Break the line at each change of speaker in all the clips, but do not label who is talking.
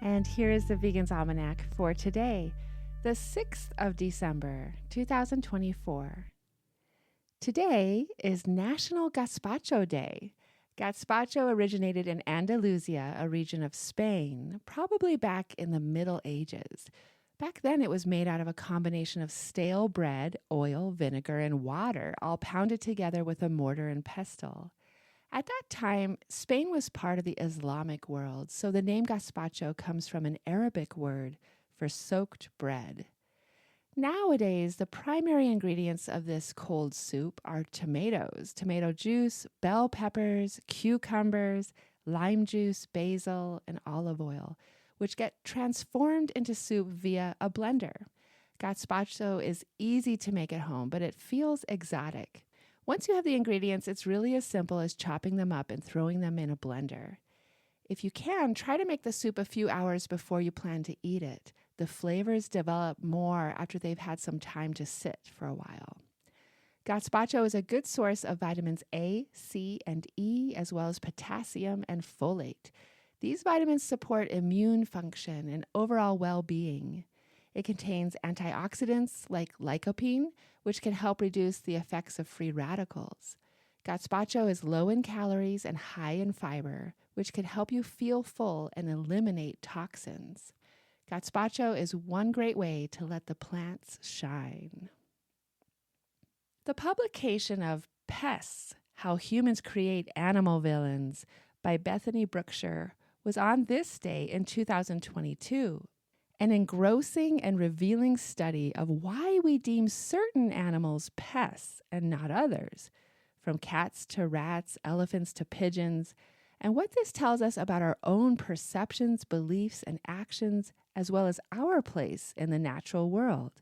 And here is the Vegan's Almanac for today, the 6th of December, 2024. Today is National Gazpacho Day. Gazpacho originated in Andalusia, a region of Spain, probably back in the Middle Ages. Back then, it was made out of a combination of stale bread, oil, vinegar, and water, all pounded together with a mortar and pestle. At that time, Spain was part of the Islamic world, so the name gazpacho comes from an Arabic word for soaked bread. Nowadays, the primary ingredients of this cold soup are tomatoes, tomato juice, bell peppers, cucumbers, lime juice, basil, and olive oil, which get transformed into soup via a blender. Gazpacho is easy to make at home, but it feels exotic. Once you have the ingredients, it's really as simple as chopping them up and throwing them in a blender. If you can, try to make the soup a few hours before you plan to eat it. The flavors develop more after they've had some time to sit for a while. Gazpacho is a good source of vitamins A, C, and E, as well as potassium and folate. These vitamins support immune function and overall well-being. It contains antioxidants like lycopene, which can help reduce the effects of free radicals. Gazpacho is low in calories and high in fiber, which can help you feel full and eliminate toxins. Gazpacho is one great way to let the plants shine. The publication of Pests, How Humans Create Animal Villains by Bethany, Brookshire, was on this day in 2022. An engrossing and revealing study of why we deem certain animals pests and not others, from cats to rats, elephants to pigeons, and what this tells us about our own perceptions, beliefs, and actions, as well as our place in the natural world.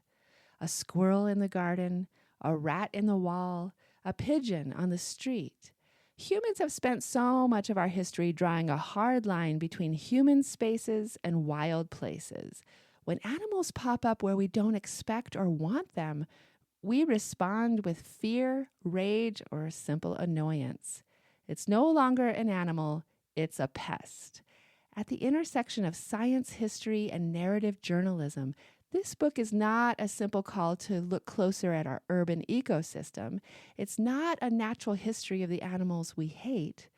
A squirrel in the garden, a rat in the wall, a pigeon on the street. Humans have spent so much of our history drawing a hard line between human spaces and wild places. When animals pop up where we don't expect or want them, we respond with fear, rage, or simple annoyance. It's no longer an animal, it's a pest. At the intersection of science, history, and narrative journalism, this book is not a simple call to look closer at our urban ecosystem. It's not a natural history of the animals we hate.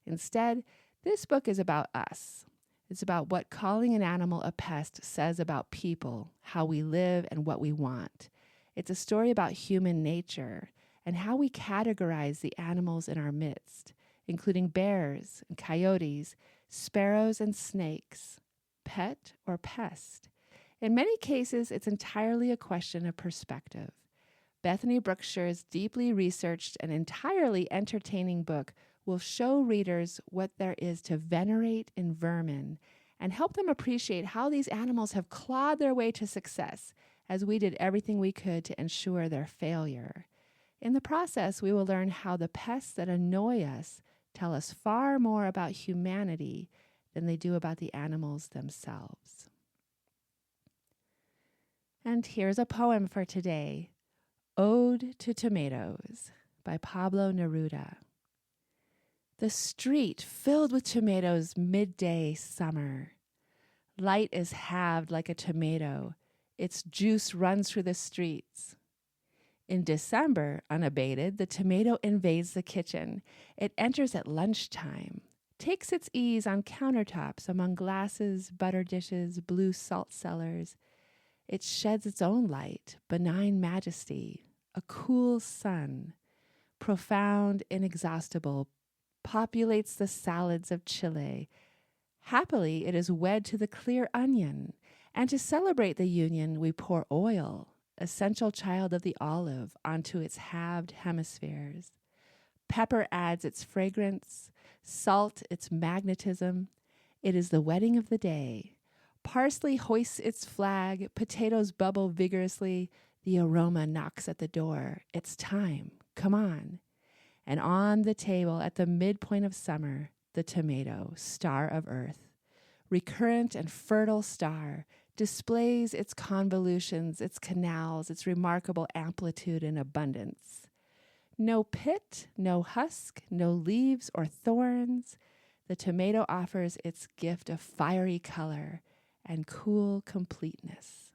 Instead, this book is about us. It's about what calling an animal a pest says about people, how we live, and what we want. It's a story about human nature and how we categorize the animals in our midst, including bears and coyotes, sparrows and snakes, pet or pest. In many cases, it's entirely a question of perspective. Bethany Brookshire's deeply researched and entirely entertaining book will show readers what there is to venerate in vermin and help them appreciate how these animals have clawed their way to success as we did everything we could to ensure their failure. In the process, we will learn how the pests that annoy us tell us far more about humanity than they do about the animals themselves. And here's a poem for today, Ode to Tomatoes by Pablo Neruda. The street filled with tomatoes midday summer. Light is halved like a tomato. Its juice runs through the streets. In December, unabated, the tomato invades the kitchen. It enters at lunchtime, takes its ease on countertops among glasses, butter dishes, blue salt cellars. It sheds its own light, benign majesty, a cool sun, profound, inexhaustible, populates the salads of Chile. Happily, it is wed to the clear onion, and to celebrate the union, we pour oil, essential child of the olive, onto its halved hemispheres. Pepper adds its fragrance, salt its magnetism. It is the wedding of the day. Parsley hoists its flag, potatoes bubble vigorously, the aroma knocks at the door. It's time, come on. And on the table at the midpoint of summer, the tomato, star of earth, recurrent and fertile star, displays its convolutions, its canals, its remarkable amplitude and abundance. No pit, no husk, no leaves or thorns. The tomato offers its gift of fiery color, and cool completeness.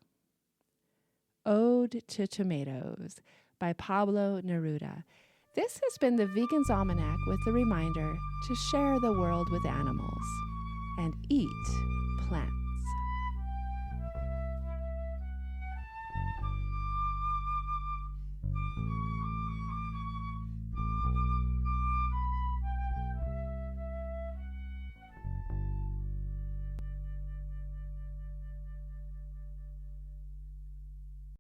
Ode to Tomatoes by Pablo Neruda. This has been the Vegan's Almanac with the reminder to share the world with animals and eat plants.